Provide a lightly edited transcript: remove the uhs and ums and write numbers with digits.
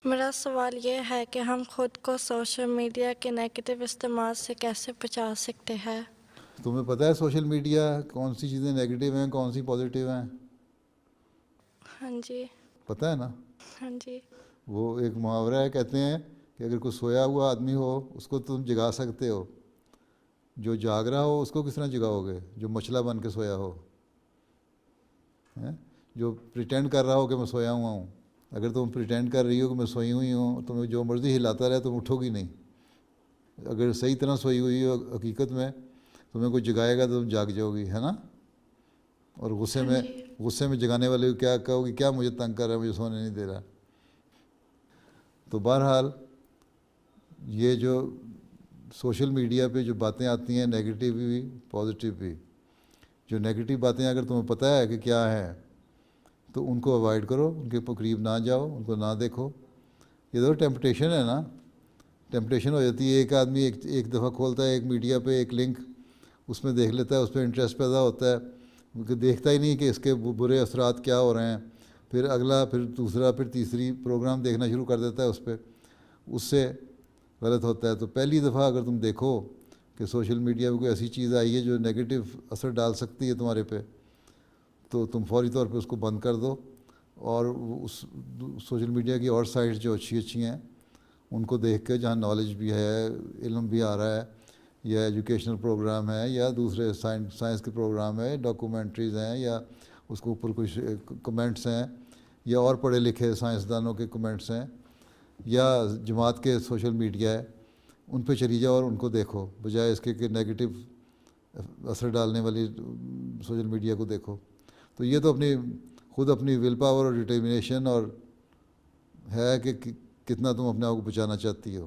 میرا سوال یہ ہے کہ ہم خود کو سوشل میڈیا کے نیگیٹو استعمال سے کیسے بچا سکتے ہیں؟ تمہیں پتہ ہے سوشل میڈیا کون سی چیزیں نیگیٹو ہیں کون سی پازیٹیو ہیں؟ ہاں جی. پتہ ہے نا؟ ہاں جی. وہ ایک محاورہ ہے، کہتے ہیں کہ اگر کوئی سویا ہوا آدمی ہو اس کو تم جگا سکتے ہو، جو جاگ رہا ہو اس کو کس طرح جگاؤ گے؟ جو مچھلا بن کے سویا ہو، جو پریٹینڈ کر رہا ہو کہ میں سویا ہوا ہوں. اگر تم پریٹینڈ کر رہی ہو کہ میں سوئی ہوئی ہوں، تمہیں جو مرضی ہلاتا رہے تم اٹھو گی نہیں. اگر صحیح طرح سوئی ہوئی ہو حقیقت میں، تمہیں کوئی جگائے گا تو تم جاگ جاؤ گی، ہے نا؟ اور ہاں جی. غصے میں جگانے والے کو کیا کہو گی؟ کیا مجھے تنگ کر رہا ہے، مجھے سونے نہیں دے رہا. تو بہرحال یہ جو سوشل میڈیا پہ جو باتیں آتی ہیں، نیگیٹو بھی پازیٹیو بھی، جو نیگیٹو باتیں اگر تمہیں پتہ ہے کہ کیا ہے تو ان کو اوائڈ کرو، ان کے قریب نہ جاؤ، ان کو نہ دیکھو. یہ تو ٹیمپٹیشن ہے نا، ٹیمپٹیشن ہو جاتی ہے. ایک آدمی ایک دفعہ کھولتا ہے ایک میڈیا پہ ایک لنک، اس میں دیکھ لیتا ہے، اس پہ انٹرسٹ پیدا ہوتا ہے، کیونکہ دیکھتا ہی نہیں کہ اس کے برے اثرات کیا ہو رہے ہیں. پھر اگلا، پھر دوسرا، پھر تیسری پروگرام دیکھنا شروع کر دیتا ہے اس پہ، اس سے غلط ہوتا ہے. تو پہلی دفعہ اگر تم دیکھو کہ سوشل میڈیا پہ کوئی ایسی چیز آئی ہے جو نیگیٹو اثر ڈال سکتی ہے تمہارے پہ، تو تم فوری طور پہ اس کو بند کر دو، اور اس سوشل میڈیا کی اور سائٹس جو اچھی ہیں ان کو دیکھ کے، جہاں نالج بھی ہے، علم بھی آ رہا ہے، یا ایجوکیشنل پروگرام ہے، یا دوسرے سائنس کے پروگرام ہے، ڈاکومنٹریز ہیں، یا اس کے اوپر کچھ کمنٹس ہیں، یا اور پڑھے لکھے سائنسدانوں کے کمنٹس ہیں، یا جماعت کے سوشل میڈیا ہے، ان پہ چلی جاؤ اور ان کو دیکھو، بجائے اس کے کہ نیگیٹو اثر ڈالنے والی سوشل میڈیا کو دیکھو. تو یہ تو خود اپنی ول پاور اور ڈٹرمنیشن اور ہے کہ کتنا تم اپنے آپ کو بچانا چاہتی ہو.